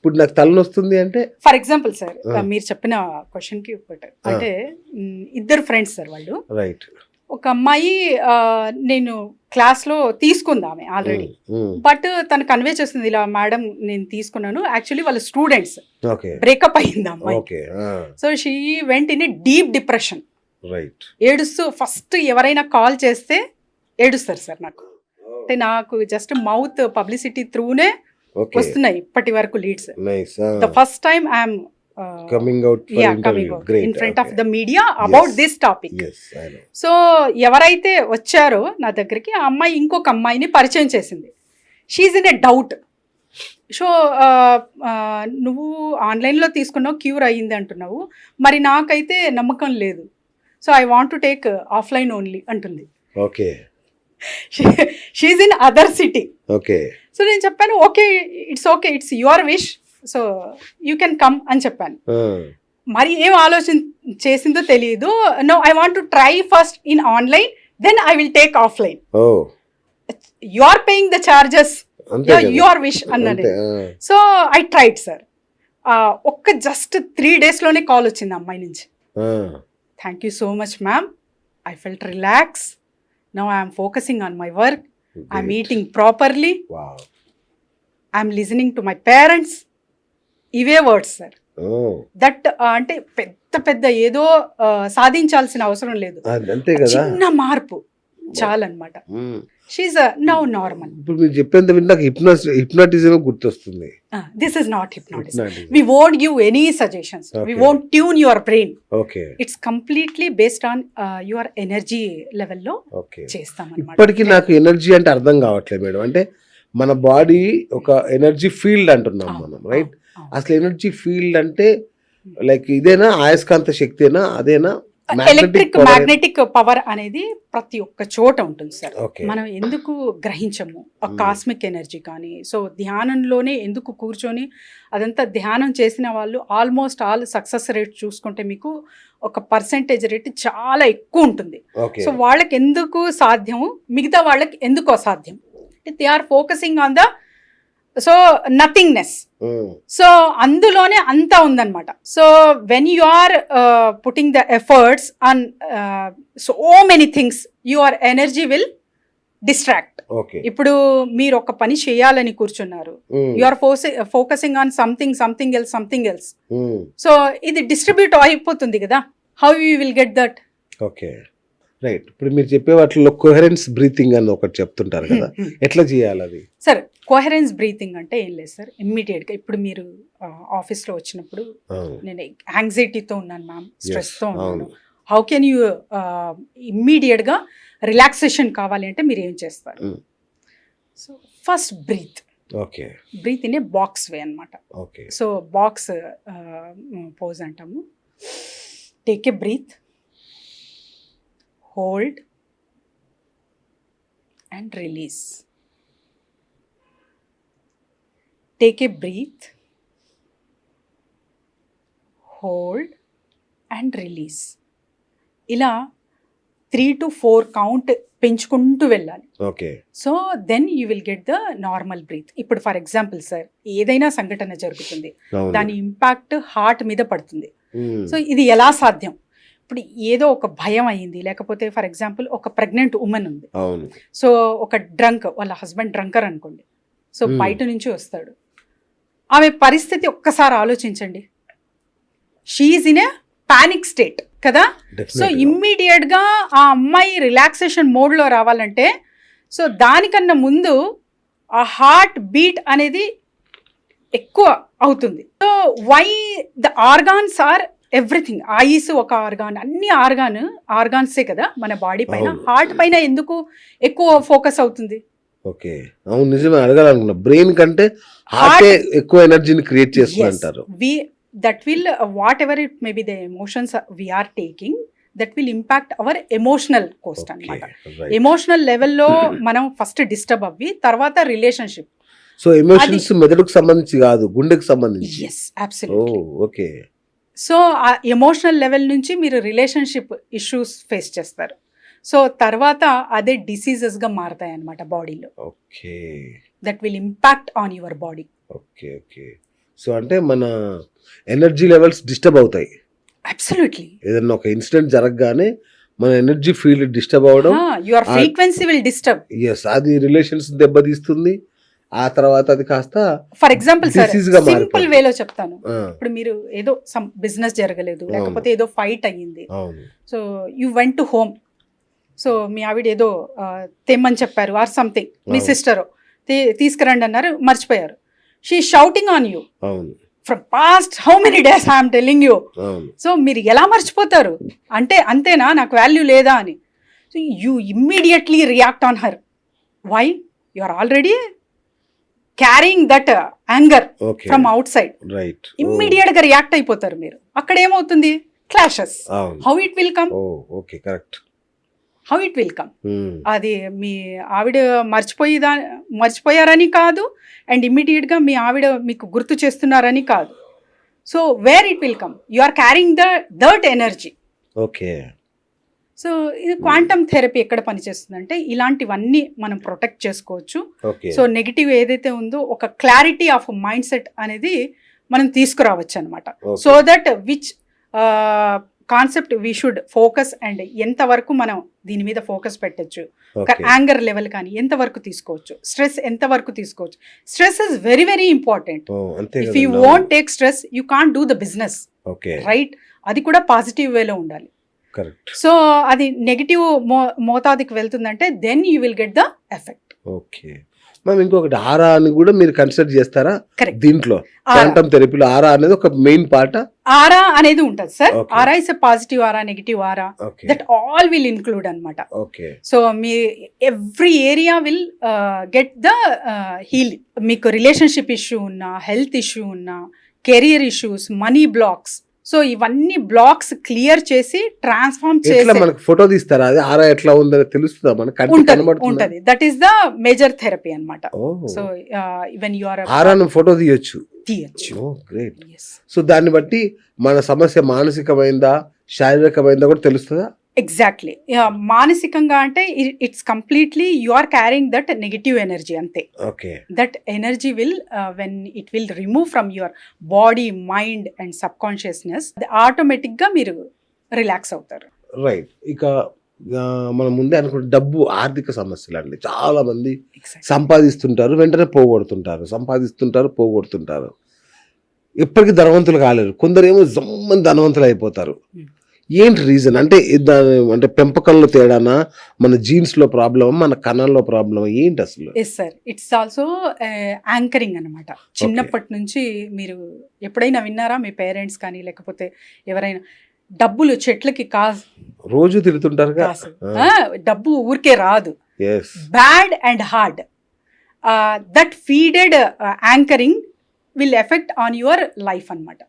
ఇప్పుడు నాకు తలనొస్తుంది అంటే ఫర్ ఎగ్జాంపుల్ సార్ మీరు చెప్పిన క్వశ్చన్ కి ఒకటి అంటే ఇద్దరు ఫ్రెండ్స్ సార్ వాళ్ళు. రైట్. ఒక అమ్మాయి నేను క్లాస్ లో తీసుకుందామె ఆల్రెడీ, బట్ తను కన్వే చేస్తుంది ఇలా మేడం నేను తీసుకున్నాను, యాక్చువల్లీ వాళ్ళ స్టూడెంట్స్, బ్రేకప్ అయింది అమ్మాయి. So she went in a deep depression. Right. ఏడుస్తూ ఫస్ట్ ఎవరైనా కాల్ చేస్తే ఏడుస్తారు సార్. నాకు జస్ట్ మౌత్ పబ్లిసిటీ త్రూనే వస్తున్నాయి ఇప్పటి వరకు leads. The first time I'm coming out in front of the media about this topic. So ఎవరైతే వచ్చారో నా దగ్గరికి ఆ అమ్మాయి ఇంకొక అమ్మాయిని పరిచయం చేసింది. She's in a doubt. So నువ్వు ఆన్లైన్లో తీసుకున్నావు, క్యూర్ అయ్యింది అంటున్నావు, మరి నాకైతే నమ్మకం లేదు, so I want to take offline only అంటుంది. Okay. She in other city. Okay. So నేను చెప్పాను okay it's your wish, so you can come అని చెప్పాను. మరి ఏం ఆలోచన చేసిందో తెలియదు. No I want to try first in online, then I will take offline. You are paying the charges, your wish అన్నది. So I tried sir. ఒక్క just 3 days లోనే కాల్ వచ్చింది అమ్మాయి నుంచి. Thank you so much ma'am, I felt relax. Now I am focusing on my work. Great. I'm eating properly. Wow. I'm listening to my parents. ఇవే words sir. That అంటే పెద్ద ఏదో సాధించాల్సిన అవసరం లేదు, చిన్న మార్పు చాలన్నమాట. She now normal. ఇప్పుడు మీరు చెప్పేంత విన్నాక హిప్నాటిజం గుర్తొస్తుంది. This is not hypnotism. We won't give any suggestions, we won't tune your brain. Okay. It's completely based on your energy లెవెల్లో చేస్తాం అన్నమాట. ఇప్పటికీ నాకు ఎనర్జీ అంటే అర్థం కావట్లేదు మేడం. అంటే మన బాడీ ఒక ఎనర్జీ ఫీల్డ్ అంటున్నాం మనం, రైట్? అసలు ఎనర్జీ ఫీల్డ్ అంటే లైక్ ఇదేనా, అయస్కాంత శక్తినా, అదేనా? మ్యాగ్నెటిక్ పవర్ అనేది ప్రతి ఒక్క చోట ఉంటుంది సార్. మనం ఎందుకు గ్రహించము ఆ కాస్మిక్ ఎనర్జీ కానీ. సో ధ్యానంలోనే ఎందుకు కూర్చొని అదంతా ధ్యానం చేసిన వాళ్ళు ఆల్మోస్ట్ ఆల్ సక్సెస్ రేట్ చూసుకుంటే మీకు ఒక పర్సెంటేజ్ రేట్ చాలా ఎక్కువ ఉంటుంది. సో వాళ్ళకి ఎందుకు సాధ్యం, మిగతా వాళ్ళకి ఎందుకు అసాధ్యం? They are focusing on the so nothingness. So అందులోనే అంతా ఉందన్నమాట. So when you are putting the efforts on so many things, your energy will distract. ఇప్పుడు మీరు ఒక పని చేయాలని కూర్చున్నారు, you are focusing on something else. So ఇది డిస్ట్రిబ్యూట్ అయిపోతుంది కదా, how you will get that? Okay, right. ఇప్పుడు మీరు చెప్పే వాటిలో కోహెరెన్స్ బ్రీతింగ్ అని ఒకటి చెప్తుంటారు కదా, ఎట్లా చేయాలి అది? సార్ కోహెరెన్స్ బ్రీతింగ్ అంటే ఏం లేదు సార్. ఇమ్మీడియట్గా ఇప్పుడు మీరు ఆఫీస్లో వచ్చినప్పుడు నేను యాంగ్జైటీతో ఉన్నాను మ్యామ్, స్ట్రెస్తో ఉన్నాను, హౌ కెన్ యూ ఇమ్మీడియట్గా రిలాక్సేషన్ కావాలి అంటే మీరు ఏం చేస్తారు? So first breathe. Okay. Breathe in a box way అనమాట. ఓకే. సో బాక్స్ పోజ్ అంటాము. Take a breath, hold and release. Take a breath, hold and release. ఇలా 3 to 4 కౌంట్ పెంచుకుంటూ వెళ్ళాలి. Okay. So then you will get the normal breath. ఇప్పుడు for example sir, ఏదైనా సంఘటన జరుగుతుంది, దాని ఇంపాక్ట్ హార్ట్ మీద పడుతుంది. సో ఇది ఎలా సాధ్యం? ఇప్పుడు ఏదో ఒక భయం అయ్యింది, లేకపోతే ఫర్ ఎగ్జాంపుల్ ఒక ప్రెగ్నెంట్ ఉమెన్ ఉంది, సో ఒక డ్రంక్, వాళ్ళ హస్బెండ్ డ్రంకర్ అనుకోండి, సో బయట నుంచి వస్తాడు, ఆమె పరిస్థితి ఒక్కసారి ఆలోచించండి. She's in a panic state కదా. సో ఇమ్మీడియట్గా ఆ అమ్మాయి రిలాక్సేషన్ మోడ్లో రావాలంటే, సో దానికన్నా ముందు ఆ హార్ట్ బీట్ అనేది ఎక్కువ అవుతుంది. So why the organs are everything. Eyes ఒక ఆర్గాన్, అన్ని ఆర్గాన్సే కదా మన బాడీ పైన. హార్ట్ పైన ఎందుకు ఎక్కువ ఫోకస్ అవుతుంది? ఓకే, అవును, నిజమే. అడగాలనుకున్నా, బ్రెయిన్ కంటే హార్ట్ ఎక్కువ ఎనర్జీని క్రియేట్ చేస్తుంటారు. That will whatever it may be the emotions we are taking, that will impact our emotional cost అన్నమాట. ఎమోషనల్ లెవెల్లో మనం ఫస్ట్ డిస్టర్బ్ అవ్వి, తర్వాత రిలేషన్షిప్. సో ఎమోషన్స్ మెదడుకు సంబంధించి కాదు, గుండెకు సంబంధించి. yes absolutely. ఓకే. సో ఆ ఎమోషనల్ లెవెల్ నుంచి మీరు రిలేషన్షిప్ ఇష్యూస్ ఫేస్ చేస్తారు. సో తర్వాత అదే డిసీజెస్గా మారుతాయి అన్నమాట బాడీలో. Okay. That will impact on your body. Okay. Okay. So అంటే మన ఎనర్జీ లెవెల్స్ డిస్టర్బ్ అవుతాయి. అబ్సల్యూట్లీ. ఏదైనా ఒక ఇన్సిడెంట్ జరగగానే మన ఎనర్జీ ఫీల్డ్ డిస్టర్బ్ అవడం, your frequency will disturb. Yes, అది రిలేషన్స్ దెబ్బతీస్తుంది. ఆ తర్వాత అది కాస్త ఫర్ ఎగ్జాంపుల్ సార్ disease గా సింపుల్ మారిపోతుంది. వేలో చెప్తాను. ఆ, ఇప్పుడు మీరు ఏదో సమ్ బిజినెస్ జరగలేదు, అవును. లేకపోతే ఏదో ఫైట్ అయ్యింది, అవును, so you went to home. So మీ ఆవిడ ఏదో తెమ్మని చెప్పారు ఆర్ సంథింగ్, మీ అవును. సిస్టర్ తీసుకురండి అన్నారు, మర్చిపోయారు. షీ షౌటింగ్ ఆన్ యూ అవును, from past how many days I'm telling you. అవును, సో మీరు ఎలా మర్చిపోతారు అంటే, అంతేనా నాకు వాల్యూ లేదా అని. So you immediately react on her. Why? You are already carrying that anger okay, from outside. Right. Immediate గా రియాక్ట్ అయిపోతారు మీరు. అక్కడ ఏమవుతుంది? క్లాషెస్. అవును, how it will come? Oh okay, correct. How it will come? అది మీ ఆవిడ మర్చిపోయారని కాదు, అండ్ ఇమ్మీడియట్ గా మీ ఆవిడ మీకు గుర్తు చేస్తున్నారని కాదు. So where it will come? You are carrying that energy. Okay, so ఇది క్వాంటమ్ థెరపీ ఎక్కడ పనిచేస్తుందంటే, ఇలాంటివన్నీ మనం ప్రొటెక్ట్ చేసుకోవచ్చు. ఓకే, సో నెగిటివ్ ఏదైతే ఉందో ఒక క్లారిటీ ఆఫ్ మైండ్ సెట్ అనేది మనం తీసుకురావచ్చు అనమాట. So that which concept we should focus, and ఎంతవరకు మనం దీని మీద ఫోకస్ పెట్టచ్చు, ఒక ఓకే, యాంగర్ లెవెల్ కానీ ఎంతవరకు తీసుకోవచ్చు, స్ట్రెస్ ఎంతవరకు తీసుకోవచ్చు. Stress is very very important. ఓ, అంతే ఇఫ్ కదండి. You won't take stress you can't do the business, okay, right? అది కూడా పాజిటివ్ వేలో ఉండాలి. కరెక్ట్. సో అది నెగిటివ్ మోతాదికి వెళ్తుందంటే then you will get the effect. Okay ma'am, ఇంకొకటి ఆరా అని కూడా మీరు కన్సిడర్ చేస్తారా కరెక్ట్. దీంట్లో? క్వాంటమ్ థెరపీలో ఆరా అనేది ఒక మెయిన్ పార్ట్. ఆరా అనేది ఉంటుంది sir. Okay. Aura is a positive aura, negative aura, okay, that all will include అన్నమాట. ఓకే, సో మీ every area will get the heal. మీకు రిలేషన్షిప్ ఇష్యూ ఉన్నా, హెల్త్ ఇష్యూ ఉన్నా, career issues, money blocks, so ఇవన్నీ blocks clear చేసి transform ఎట్లా చేసి మనకు ఫోటో తీస్తారా? అది ఆరా ఎట్లా ఉందని తెలుస్తుందా మనకు? కంటికి కనబడుతుందా? ఉంటది. That is the major therapy అన్నమాట. ఓ, సో ఈవెన్ యు ఆర్ ఆరాను ఫోటో తీయొచ్చు. తీయచ్చు. ఓ గ్రేట్. సో దాన్ని బట్టి మన సమస్య మానసికమైందా శారీరకమైందా కూడా తెలుస్తుందా? ఎగ్జాక్ట్లీ. మానసికంగా అంటే it's completely you are carrying that negative energy, అంతే. Okay, that energy will when it will remove from your body, mind and subconsciousness, automatic గా మీరు రిలాక్స్ అవుతారు. రైట్. ఇక మనం ముందే అనుకుంటే డబ్బు, ఆర్థిక సమస్యలు అండి. చాలా మంది సంపాదిస్తుంటారు, వెంటనే పోగొడుతుంటారు, సంపాదిస్తుంటారు, పోగొడుతుంటారు, ఎప్పటికీ ధనవంతులు కాలేరు. కొందరేమో జమ్మని ధనవంతులు అయిపోతారు. ఏంటి రీజన్? అంటే అంటే పెంపకంలో తేడానా, మన జీన్స్ లో ప్రాబ్లమా, మన కణాల్లో ప్రాబ్లమా, ఏంటి అసలు? Yes sir, it's also anchoring అనమాట. చిన్నప్పటి నుంచి మీరు ఎప్పుడైనా విన్నారా మీ పేరెంట్స్ కానీ లేకపోతే ఎవరైనా, డబ్బులు చెట్లకి రోజు తిరుగుతుంటారు. డబ్బు ఊరికే రాదు. Bad and hard, that feeded anchoring will effect on your life అన్నమాట.